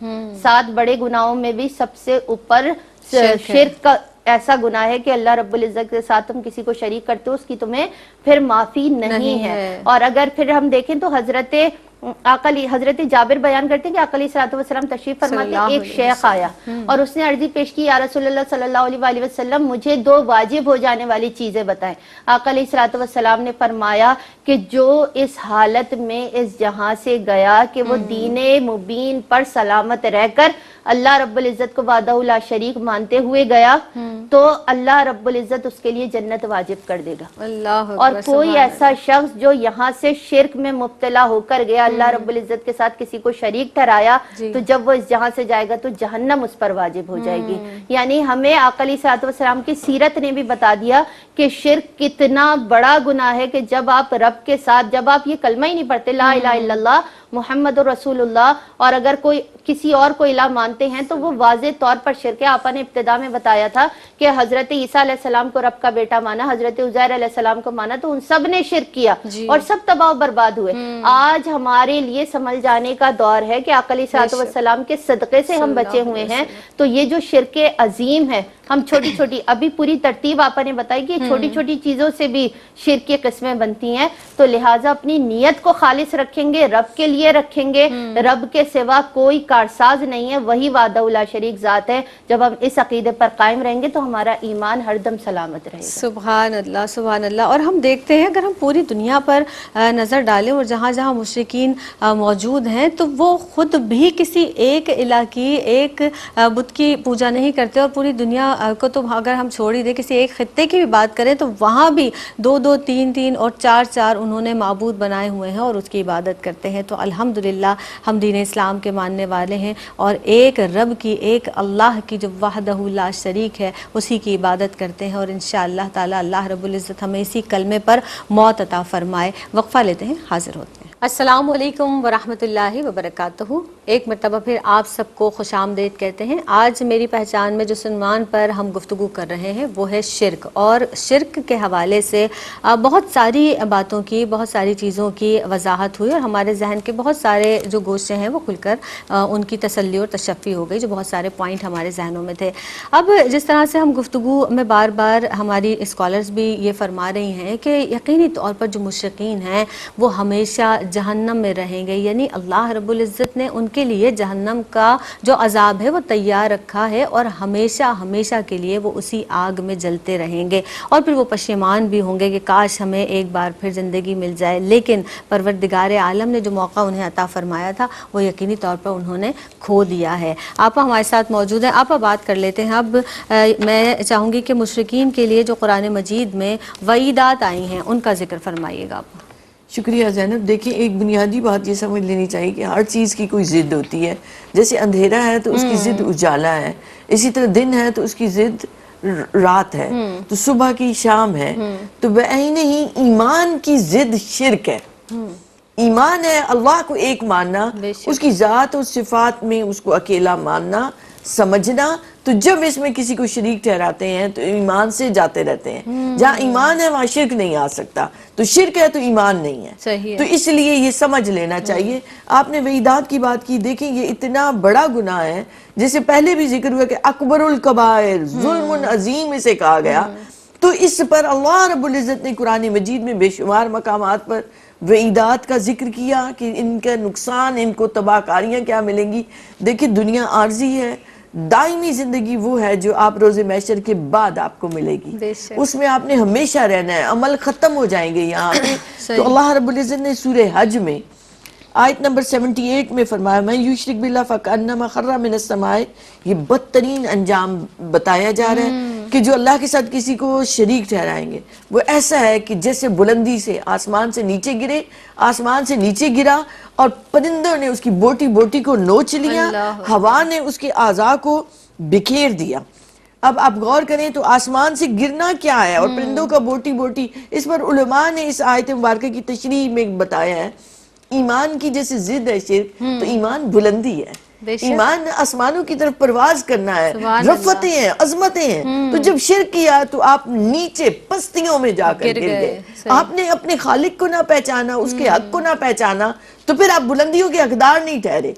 7 بڑے گناہوں میں بھی سب سے اوپر شرک کا ایسا گناہ ہے کہ اللہ رب العزت کے ساتھ تم کسی کو شریک کرتے ہو اس کی تمہیں پھر معافی نہیں ہے۔ اور اگر پھر ہم دیکھیں تو حضرت جابر بیان کرتے ہیں کہ آقا علیہ الصلوۃ والسلام تشریف فرماتے ہیں، ایک شیخ آیا اور اس نے عرضی پیش کی، یا رسول اللہ صلی اللہ علیہ وآلہ وسلم مجھے 2 واجب ہو جانے والی چیزیں بتائیں۔ آقا علیہ الصلوۃ والسلام نے فرمایا کہ جو اس حالت میں اس جہاں سے گیا کہ وہ دین مبین پر سلامت رہ کر اللہ رب العزت کو وحدہ لا شریک مانتے ہوئے گیا تو اللہ رب العزت اس کے لیے جنت واجب کر دے گا۔ اور کوئی ایسا شخص جو یہاں سے شرک میں مبتلا ہو کر گیا، اللہ رب العزت کے ساتھ کسی کو شریک ٹھہرایا، تو جب وہ اس جہاں سے جائے گا تو جہنم اس پر واجب ہو جائے گی۔ یعنی ہمیں آقا علیہ الصلوۃ والسلام کی سیرت نے بھی بتا دیا کہ شرک کتنا بڑا گناہ ہے کہ جب آپ رب کے ساتھ، جب آپ یہ کلمہ ہی نہیں پڑھتے لا الہ الا اللہ محمد رسول اللہ، اور اگر کوئی کسی اور کو الہ مانتے ہیں تو وہ واضح طور پر شرک ہے۔ آپا نے ابتدا میں بتایا تھا کہ حضرت عیسیٰ علیہ السلام کو رب کا بیٹا مانا، حضرت عزیر علیہ السلام کو مانا، تو ان سب نے شرک کیا اور سب تباہ و برباد ہوئے۔ آج ہمارے لیے سنبھل جانے کا دور ہے کہ آقا علیہ الصلوۃ والسلام کے صدقے سے ہم بچے ہوئے ہیں۔ تو یہ جو شرک عظیم ہے، ہم چھوٹی چھوٹی ابھی پوری ترتیب آپا نے بتائی کہ چھوٹی چھوٹی چیزوں سے بھی شرک کی قسمیں بنتی ہیں، تو لہٰذا اپنی نیت کو خالص رکھیں گے، رب کے لیے رکھیں گے، رب کے سوا کوئی کارساز نہیں ہے، وہی وحدہ لا شریک ذات ہے۔ جب ہم اس عقیدے پر قائم رہیں گے تو ہمارا ایمان ہر دم سلامت رہے گا۔ سبحان اللہ سبحان اللہ۔ اور ہم دیکھتے ہیں اگر ہم پوری دنیا پر نظر ڈالیں اور جہاں جہاں مشرکین موجود ہیں تو وہ خود بھی کسی ایک الہ کی، ایک بت کی پوجا نہیں کرتے، اور پوری دنیا کو تو اگر ہم چھوڑ ہی دیں، کسی ایک خطے کی بھی بات کریں تو وہاں بھی 2 3 اور 4 انہوں نے معبود بنائے ہوئے ہیں اور اس کی عبادت کرتے ہیں۔ تو الحمدللہ ہم دین اسلام کے ماننے والے ہیں اور ایک رب کی، ایک اللہ کی جو وحدہ لا شریک ہے اسی کی عبادت کرتے ہیں، اور انشاءاللہ تعالی اللہ رب العزت ہمیں اسی کلمے پر موت عطا فرمائے۔ وقفہ لیتے ہیں، حاضر ہوتے ہیں۔ السلام علیکم ورحمۃ اللہ وبرکاتہ۔ ایک مرتبہ پھر آپ سب کو خوش آمدید کہتے ہیں۔ آج میری پہچان میں جس عنوان پر ہم گفتگو کر رہے ہیں وہ ہے شرک، اور شرک کے حوالے سے بہت ساری باتوں کی، بہت ساری چیزوں کی وضاحت ہوئی، اور ہمارے ذہن کے بہت سارے جو گوشے ہیں وہ کھل کر ان کی تسلی اور تشفی ہو گئی، جو بہت سارے پوائنٹ ہمارے ذہنوں میں تھے۔ اب جس طرح سے ہم گفتگو میں بار بار ہماری اسکالرز بھی یہ فرما رہی ہیں کہ یقینی طور پر جو مشرکین ہیں وہ ہمیشہ جہنم میں رہیں گے، یعنی اللہ رب العزت نے ان کے لیے جہنم کا جو عذاب ہے وہ تیار رکھا ہے، اور ہمیشہ ہمیشہ کے لیے وہ اسی آگ میں جلتے رہیں گے، اور پھر وہ پشیمان بھی ہوں گے کہ کاش ہمیں ایک بار پھر زندگی مل جائے، لیکن پروردگار عالم نے جو موقع انہیں عطا فرمایا تھا وہ یقینی طور پر انہوں نے کھو دیا ہے۔ آپ ہمارے ساتھ موجود ہیں، آپ بات کر لیتے ہیں۔ اب میں چاہوں گی کہ مشرکین کے لیے جو قرآن مجید میں وعیدات آئی ہیں ان کا ذکر فرمائیے گا آپ۔ شکریہ زینب۔ دیکھیں، ایک بنیادی بات یہ سمجھ لینی چاہیے کہ ہر چیز کی کوئی ضد ہوتی ہے۔ جیسے اندھیرا ہے تو اس کی ضد اجالا ہے، اسی طرح دن ہے تو اس کی ضد رات ہے، تو صبح کی شام ہے، تو بعین ہی ایمان کی ضد شرک ہے۔ ایمان ہے اللہ کو ایک ماننا، اس کی ذات اور صفات میں اس کو اکیلا ماننا، سمجھنا۔ تو جب اس میں کسی کو شریک ٹھہراتے ہیں تو ایمان سے جاتے رہتے ہیں۔ جہاں ایمان ہے وہاں شرک نہیں آ سکتا، تو شرک ہے تو ایمان نہیں ہے۔ تو اس لیے یہ سمجھ لینا چاہیے۔ آپ نے وعیدات کی بات کی، دیکھیں یہ اتنا بڑا گناہ ہے، جیسے پہلے بھی ذکر ہوا کہ اکبر الکبائر، ظلم عظیم اسے کہا گیا۔ تو اس پر اللہ رب العزت نے قرآن مجید میں بے شمار مقامات پر وعیدات کا ذکر کیا کہ ان کا نقصان، ان کو تباہ کاریاں کیا ملیں گی۔ دیکھیں دنیا عارضی ہے، دائمی زندگی وہ ہے جو آپ روز محشر کے بعد آپ کو ملے گی، اس میں آپ نے ہمیشہ رہنا ہے، عمل ختم ہو جائیں گے یہاں پہ۔ تو اللہ رب العزت نے سورہ حج میں آیت نمبر 78 میں فرمایا میں یشرک باللہ فکأنما خر من السماء، یہ بدترین انجام بتایا جا رہا ہے کہ جو اللہ کے ساتھ کسی کو شریک ٹھہرائیں گے وہ ایسا ہے کہ جیسے بلندی سے آسمان سے نیچے گرے، آسمان سے نیچے گرا اور پرندوں نے اس کی بوٹی بوٹی کو نوچ لیا، ہوا نے اس کے اعضاء کو بکھیر دیا۔ اب آپ غور کریں تو آسمان سے گرنا کیا ہے اور پرندوں کا بوٹی بوٹی، اس پر علماء نے اس آیت مبارکہ کی تشریح میں بتایا ہے ایمان کی جیسے ضد ہے شرک، تو ایمان بلندی ہے، ایمان آسمانوں کی طرف پرواز کرنا ہے، رفتیں ہیں، عظمتیں ہیں۔ تو جب شرک کیا تو آپ نیچے پستیوں میں جا کر گر گئے، آپ نے اپنے خالق کو نہ پہچانا، اس کے حق کو نہ پہچانا، تو پھر آپ بلندیوں کے حقدار نہیں ٹھہرے،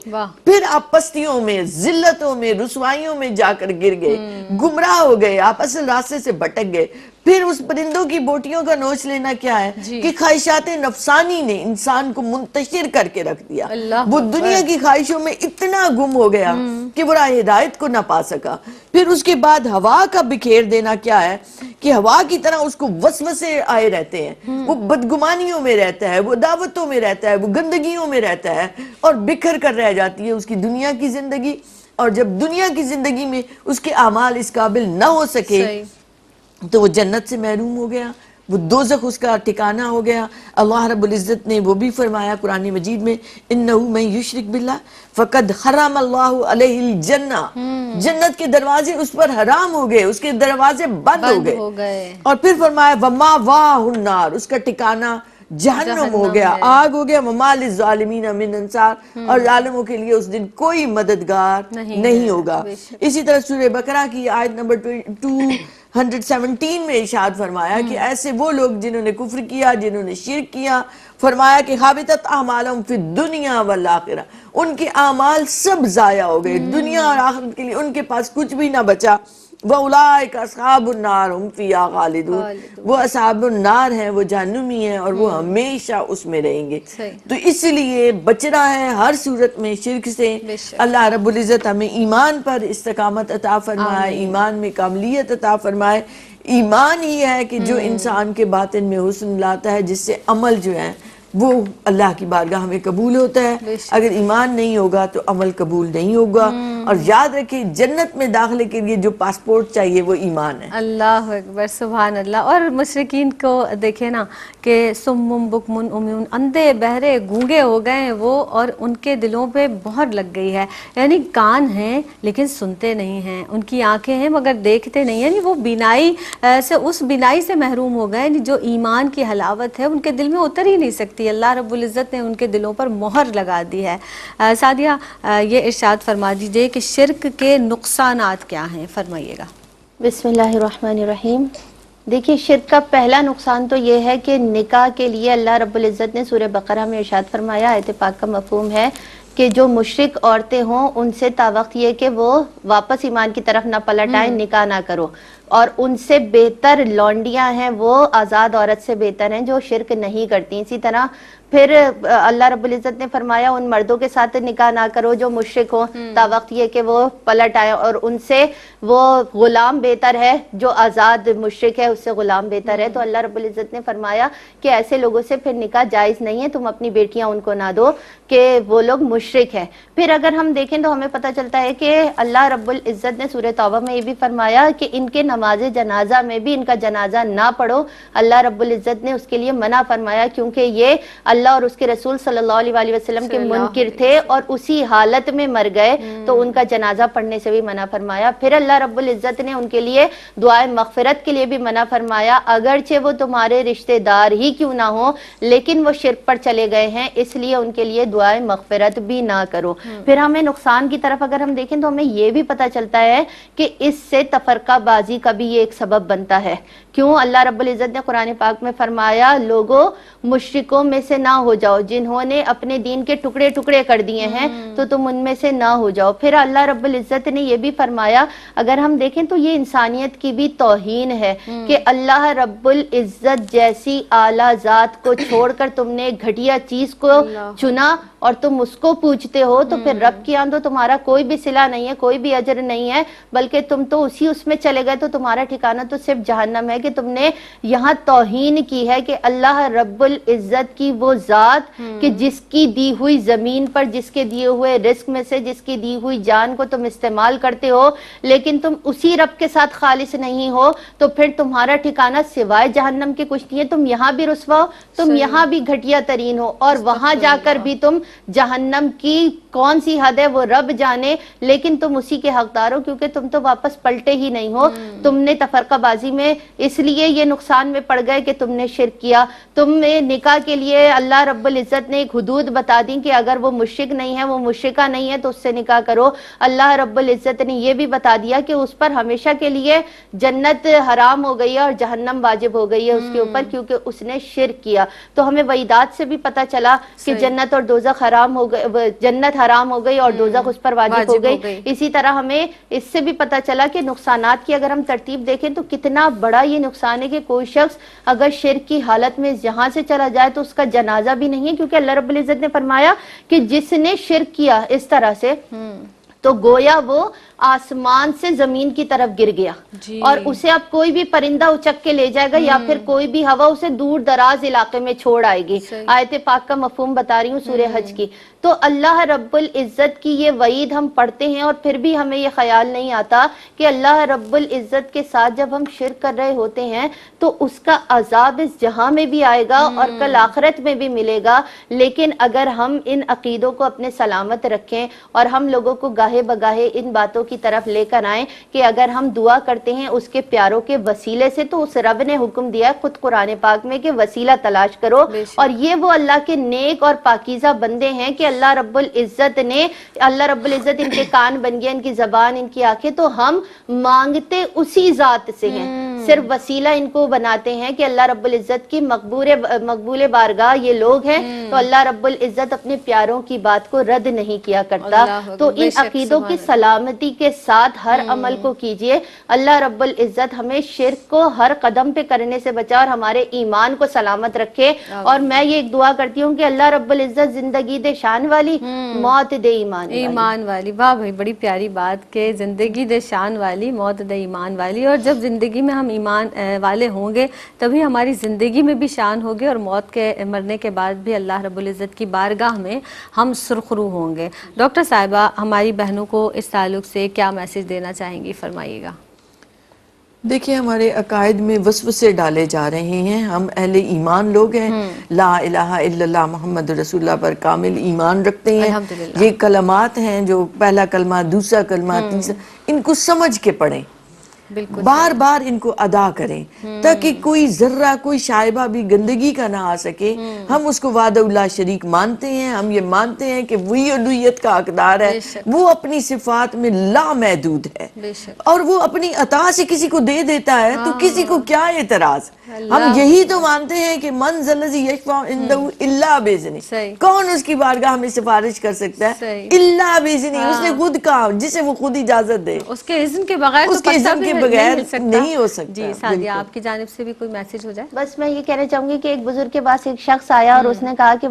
پھر آپ پستیوں میں، ذلتوں میں، رسوائیوں میں جا کر گر گئے، گمراہ ہو گئے، آپ اصل راستے سے بھٹک گئے۔ پھر اس پرندوں کی بوٹیوں کا نوچ لینا کیا ہے کہ خواہشات نفسانی نے انسان کو منتشر کر کے رکھ دیا، وہ دنیا کی خواہشوں میں اتنا گم ہو گیا کہ وہ راہ ہدایت کو نہ پا سکا۔ پھر اس کے بعد ہوا کا بکھیر دینا کیا ہے کہ ہوا کی طرح اس کو وسوسے آئے رہتے ہیں، وہ بدگمانیوں میں رہتا ہے، وہ دعوتوں میں رہتا ہے، وہ گندگیوں میں رہتا ہے، اور بکھر کر رہ جاتی ہے اس کی دنیا کی زندگی۔ اور جب دنیا کی زندگی میں اس کے اعمال اس قابل نہ ہو سکے تو وہ جنت سے محروم ہو گیا، وہ دوزخ اس کا ٹھکانہ ہو گیا۔ اللہ رب العزت نے وہ بھی فرمایا قرآن مجید میں انہو من یشرک باللہ فقد حرم اللہ علیہ الجنہ، جنت کے دروازے اس پر حرام ہو گئے، اس کے دروازے بند ہو گئے۔ اور پھر فرمایا ومأواہ النار، اس کا ٹھکانہ جہنم ہو گیا، آگ ہو گیا۔ وما للظالمین من انصار، اور ظالموں کے لیے اس دن کوئی مددگار نہیں ہوگا۔ اسی طرح سورہ بقرہ کی آیت نمبر 217 میں ارشاد فرمایا کہ ایسے وہ لوگ جنہوں نے کفر کیا، جنہوں نے شرک کیا، فرمایا کہ حابطت اعمالہم فی الدنیا والآخرہ، ان کے اعمال سب ضائع ہو گئے، دنیا اور آخرت کے لیے ان کے پاس کچھ بھی نہ بچا۔ وَأُولَٰئِکَ أَصْحَابُ النَّارِ هُمْ فِيهَا خَالِدُونَ، وہ اصحاب النار ہیں، وہ جہنمی ہیں اور وہ ہمیشہ اس میں رہیں گے۔ تو اس لیے بچنا ہے ہر صورت میں شرک سے۔ اللہ رب العزت ہمیں ایمان پر استقامت عطا فرمائے، ایمان میں کاملیت عطا فرمائے۔ ایمان ہی ہے کہ جو انسان کے باطن میں حسن لاتا ہے، جس سے عمل جو ہے وہ اللہ کی بارگاہ میں قبول ہوتا ہے۔ اگر ایمان نہیں ہوگا تو عمل قبول نہیں ہوگا۔ اور یاد رکھیں جنت میں داخلے کے لیے جو پاسپورٹ چاہیے وہ ایمان ہے. اللہ اکبر، سبحان اللہ. اور مشرکین کو دیکھیں نا کہ سمم بکمن عمیون، اندھے بہرے گونگے ہو گئے ہیں وہ، اور ان کے دلوں پہ مہر لگ گئی ہے. یعنی کان ہیں لیکن سنتے نہیں ہیں، ان کی آنکھیں ہیں مگر دیکھتے نہیں ہیں. یعنی وہ بینائی سے، اس بینائی سے محروم ہو گئے جو ایمان کی حلاوت ہے ان کے دل میں اتر ہی نہیں سکتی. اللہ رب العزت نے ان کے دلوں پر مہر لگا دی ہے. سعدیہ یہ ارشاد فرما دیجئے کہ شرک کے نقصانات کیا ہیں، فرمائیے گا. بسم اللہ الرحمن الرحیم. دیکھیے شرک کا پہلا نقصان تو یہ ہے کہ نکاح کے لیے اللہ رب العزت نے سورہ بقرہ میں ارشاد فرمایا، آیت پاک کا مفہوم ہے کہ جو مشرک عورتیں ہوں ان سے تا وقت یہ کہ وہ واپس ایمان کی طرف نہ پلٹ آئیں، نکاح نہ کرو. اور ان سے بہتر لونڈیاں ہیں وہ آزاد عورت سے بہتر ہیں جو شرک نہیں کرتی. اسی طرح پھر اللہ رب العزت نے فرمایا ان مردوں کے ساتھ نکاح نہ کرو جو مشرک ہوں تا وقت یہ کہ وہ پلٹ آئے، اور ان سے وہ غلام بہتر ہے جو آزاد مشرک ہے اس سے غلام بہتر ہے. تو اللہ رب العزت نے فرمایا کہ ایسے لوگوں سے پھر نکاح جائز نہیں ہے، تم اپنی بیٹیاں ان کو نہ دو کہ وہ لوگ مشرک ہیں. پھر اگر ہم دیکھیں تو ہمیں پتہ چلتا ہے کہ اللہ رب العزت نے سورہ توبہ میں یہ بھی فرمایا کہ ان کے نماز جنازہ میں بھی ان کا جنازہ نہ پڑھو. اللہ رب العزت نے اس کے لیے منع فرمایا کیونکہ یہ اللہ اور اس کے رسول صلی اللہ علیہ وسلم کے منکر تھے اور اسی حالت میں مر گئے، تو ان کا جنازہ پڑھنے سے بھی منع فرمایا. پھر اللہ رب العزت نے ان کے لیے دعائے مغفرت کے لیے بھی منع فرمایا، اگرچہ وہ تمہارے رشتہ دار ہی کیوں نہ ہو لیکن وہ شرک پر چلے گئے ہیں، اس لیے ان کے لیے دعائے مغفرت بھی نہ کرو. پھر ہمیں نقصان کی طرف اگر ہم دیکھیں تو ہمیں یہ بھی پتہ چلتا ہے کہ اس سے تفرقہ بازی کا بھی یہ ایک سبب بنتا ہے. کیوں؟ اللہ رب العزت نے قرآن پاک میں فرمایا لوگوں مشرکوں میں سے نہ ہو جاؤ، جنہوں نے اپنے دین کے ٹکڑے ٹکڑے کر دیے ہیں تو تم ان میں سے نہ ہو جاؤ. پھر اللہ رب العزت نے یہ بھی فرمایا، اگر ہم دیکھیں تو یہ انسانیت کی بھی توہین ہے کہ اللہ رب العزت جیسی اعلیٰ ذات کو چھوڑ کر تم نے گھٹیا چیز کو چنا اور تم اس کو پوچھتے ہو، تو پھر رب کی آن تو تمہارا کوئی بھی صلہ نہیں ہے، کوئی بھی اجر نہیں ہے، بلکہ تم تو اسی اس میں چلے گئے. تو تمہارا ٹھکانہ تو صرف جہنم ہے کہ تم نے یہاں توہین کی ہے کہ اللہ رب العزت کی وہ ذات کہ جس کی دی ہوئی زمین پر جس کے دیے ہوئے رزق میں سے جس کی دی ہوئی جان کو تم استعمال کرتے ہو لیکن تم اسی رب کے ساتھ خالص نہیں ہو، تو پھر تمہارا ٹھکانہ سوائے جہنم کے کچھ نہیں ہے. تم یہاں بھی رسوا ہو، تم یہاں بھی گھٹیا ترین ہو، اور وہاں جا کر بھی تم جہنم کی کون سی حد ہے وہ رب جانے، لیکن تم اسی کے حقدار ہو کیونکہ تم تو واپس پلٹے ہی نہیں ہو. تم نے تفرقہ بازی میں اس لیے یہ نقصان میں پڑ گئے کہ تم نے شرک کیا. تم نے نکاح کے لیے اللہ رب العزت نے ایک حدود بتا دی کہ اگر وہ مشرک نہیں ہے، وہ مشرکہ نہیں ہے تو اس سے نکاح کرو. اللہ رب العزت نے یہ بھی بتا دیا کہ اس پر ہمیشہ کے لیے جنت حرام ہو گئی ہے اور جہنم واجب ہو گئی ہے اس کے اوپر کیونکہ اس نے شرک کیا. تو ہمیں وعیدات سے بھی پتہ چلا کہ جنت اور دوزخ حرام ہو گئی، جنت حرام ہو گئی اور دوزخ اس پر واجب ہو گئی. اسی طرح ہمیں اس سے بھی پتہ چلا کہ نقصانات کی اگر ہم ترتیب دیکھیں تو کتنا بڑا یہ نقصان ہے کہ کوئی شخص اگر شرک کی حالت میں یہاں سے چلا جائے تو اس کا جنازہ بھی نہیں ہے، کیونکہ اللہ رب العزت نے فرمایا کہ جس نے شرک کیا اس طرح سے تو گویا وہ آسمان سے زمین کی طرف گر گیا اور اسے اب کوئی بھی پرندہ اچک کے لے جائے گا یا پھر کوئی بھی ہوا اسے دور دراز علاقے میں چھوڑ آئے گی. آیت پاک کا مفہوم بتا رہی ہوں سورہ حج کی. تو اللہ رب العزت کی یہ وعید ہم پڑھتے ہیں اور پھر بھی ہمیں یہ خیال نہیں آتا کہ اللہ رب العزت کے ساتھ جب ہم شرک کر رہے ہوتے ہیں تو اس کا عذاب اس جہاں میں بھی آئے گا اور کل آخرت میں بھی ملے گا. لیکن اگر ہم ان عقیدوں کو اپنے سلامت رکھیں اور ہم لوگوں کو گاہے بگاہے ان باتوں کی طرف لے کر آئیں کہ اگر ہم دعا کرتے ہیں اس کے پیاروں کے وسیلے سے تو اس رب نے حکم دیا ہے خود قرآن پاک میں کہ وسیلہ تلاش کرو، اور یہ وہ اللہ کے نیک اور پاکیزہ بندے ہیں کہ اللہ رب العزت ان کے کان بن گئے، ان کی زبان، ان کی آنکھیں، تو ہم مانگتے اسی ذات سے ہیں. صرف وسیلہ ان کو بناتے ہیں کہ اللہ رب العزت کی مقبول بارگاہ یہ لوگ ہیں، تو اللہ رب العزت اپنے پیاروں کی بات کو رد نہیں کیا کرتا. تو ان عقیدوں کی سلامتی کے ساتھ ہر عمل کو کیجئے. اللہ رب العزت ہمیں شرک کو ہر قدم پہ کرنے سے بچا اور ہمارے ایمان کو سلامت رکھے. اور میں یہ ایک دعا کرتی ہوں کہ اللہ رب العزت زندگی دے شان والی، موت دے ایمان والی. واہ بھائی، بڑی پیاری بات کہ زندگی دے شان والی، موت دے ایمان والی. اور جب زندگی میں ہم ایمان والے ہوں گے تبھی ہماری زندگی میں بھی شان ہوگی اور موت کے مرنے کے بعد بھی اللہ رب العزت کی بارگاہ میں ہم سرخرو ہوں گے۔ ڈاکٹر صاحبہ ہماری بہنوں کو اس تعلق سے کیا میسج دینا چاہیں گی، فرمائیے گا۔ دیکھیں ہمارے عقائد میں وسوسے ڈالے جا رہے ہیں، ہم اہل ایمان لوگ ہیں، لا الہ الا اللہ محمد رسول اللہ پر کامل ایمان رکھتے ہیں۔ الحمدللہ۔ یہ کلمات ہیں جو پہلا کلمہ، دوسرا کلمہ، تیسرا، ان کو سمجھ کے پڑھیں، بالکل بار بار ان کو ادا کریں تاکہ کوئی ذرہ، کوئی شائبہ بھی گندگی کا نہ آ سکے۔ ہم اس کو وحدہ لا شریک مانتے ہیں، ہم یہ مانتے ہیں کہ وہی الوہیت کا حقدار ہے، بے شک، وہ اپنی صفات میں لامحدود ہے بے شک۔ اور وہ اپنی عطا سے کسی کو دے دیتا ہے، تو کسی کو کیا اعتراض؟ ہم اللہ یہی تو مانتے ہیں کہ من ذا الذی یشفع عنده الا باذنہ، صحیح، کون اس کی بارگاہ میں سفارش کر سکتا ہے صحیح، الا باذنہ، اس نے خود کہا، جسے وہ خود اجازت دے، اس کے اذن کے بغیر تو اس کے پتہ اذن بھی کے نہیں بغیر ہل سکتا۔ نہیں ہو سکتا۔ جی سعدیہ، بالکل۔ آپ کی جانب سے بھی کوئی میسج ہو جائے؟ بس میں یہ کہنا چاہوں گی کہ ایک بزرگ کے پاس ایک شخص آیا اور اس نے کہا کہ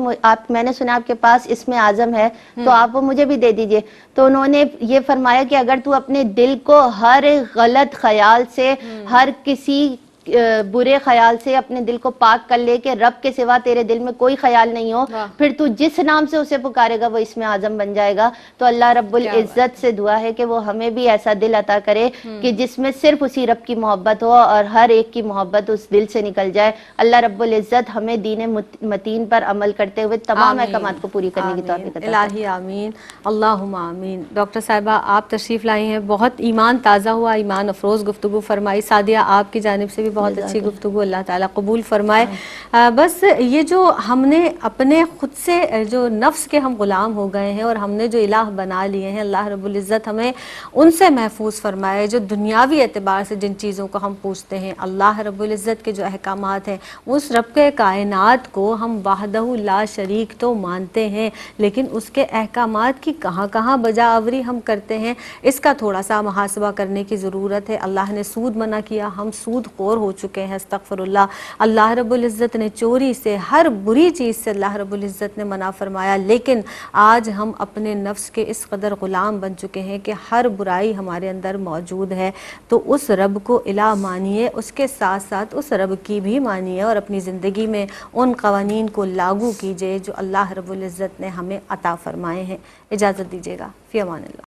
میں نے سنا آپ کے پاس اسم اعظم ہے تو آپ وہ مجھے بھی دے دیجئے۔ تو انہوں نے یہ فرمایا کہ اگر تو اپنے دل کو ہر غلط خیال سے، ہر کسی برے خیال سے اپنے دل کو پاک کر لے کہ رب کے سوا تیرے دل میں کوئی خیال نہیں ہو، پھر تو جس نام سے اسے پکارے گا وہ اسم اعظم بن جائے گا۔ تو اللہ رب العزت سے دعا ہے کہ وہ ہمیں بھی ایسا دل عطا کرے کہ جس میں صرف اسی رب کی محبت ہو اور ہر ایک کی محبت اس دل سے نکل جائے۔ اللہ رب العزت ہمیں دین متین پر عمل کرتے ہوئے تمام احکامات کو پوری کرنے کی توفیق عطا کرے۔ الہی آمین، اللہم آمین۔ ڈاکٹر صاحبہ آپ تشریف لائی ہیں، بہت ایمان تازہ ہوا، ایمان افروز گفتگو فرمائی۔ سعدیہ آپ کی جانب سے بھی بہت اچھی گفتگو، اللہ تعالیٰ قبول فرمائے۔ بس یہ جو ہم نے اپنے خود سے جو نفس کے ہم غلام ہو گئے ہیں اور ہم نے جو الہ بنا لیے ہیں، اللہ رب العزت ہمیں ان سے محفوظ فرمائے۔ جو دنیاوی اعتبار سے جن چیزوں کو ہم پوچھتے ہیں، اللہ رب العزت کے جو احکامات ہیں، اس رب کے کائنات کو ہم وحدہ لا شریک تو مانتے ہیں، لیکن اس کے احکامات کی کہاں کہاں بجا آوری ہم کرتے ہیں، اس کا تھوڑا سا محاسبہ کرنے کی ضرورت ہے۔ اللہ نے سود منع کیا، ہم سود خور ہو چکے ہیں، استغفر اللہ۔ اللہ رب العزت نے چوری سے، ہر بری چیز سے اللہ رب العزت نے منع فرمایا، لیکن آج ہم اپنے نفس کے اس قدر غلام بن چکے ہیں کہ ہر برائی ہمارے اندر موجود ہے۔ تو اس رب کو الہ مانیے، اس کے ساتھ ساتھ اس رب کی بھی مانیے اور اپنی زندگی میں ان قوانین کو لاگو کیجئے جو اللہ رب العزت نے ہمیں عطا فرمائے ہیں۔ اجازت دیجیے گا، فی امان اللہ۔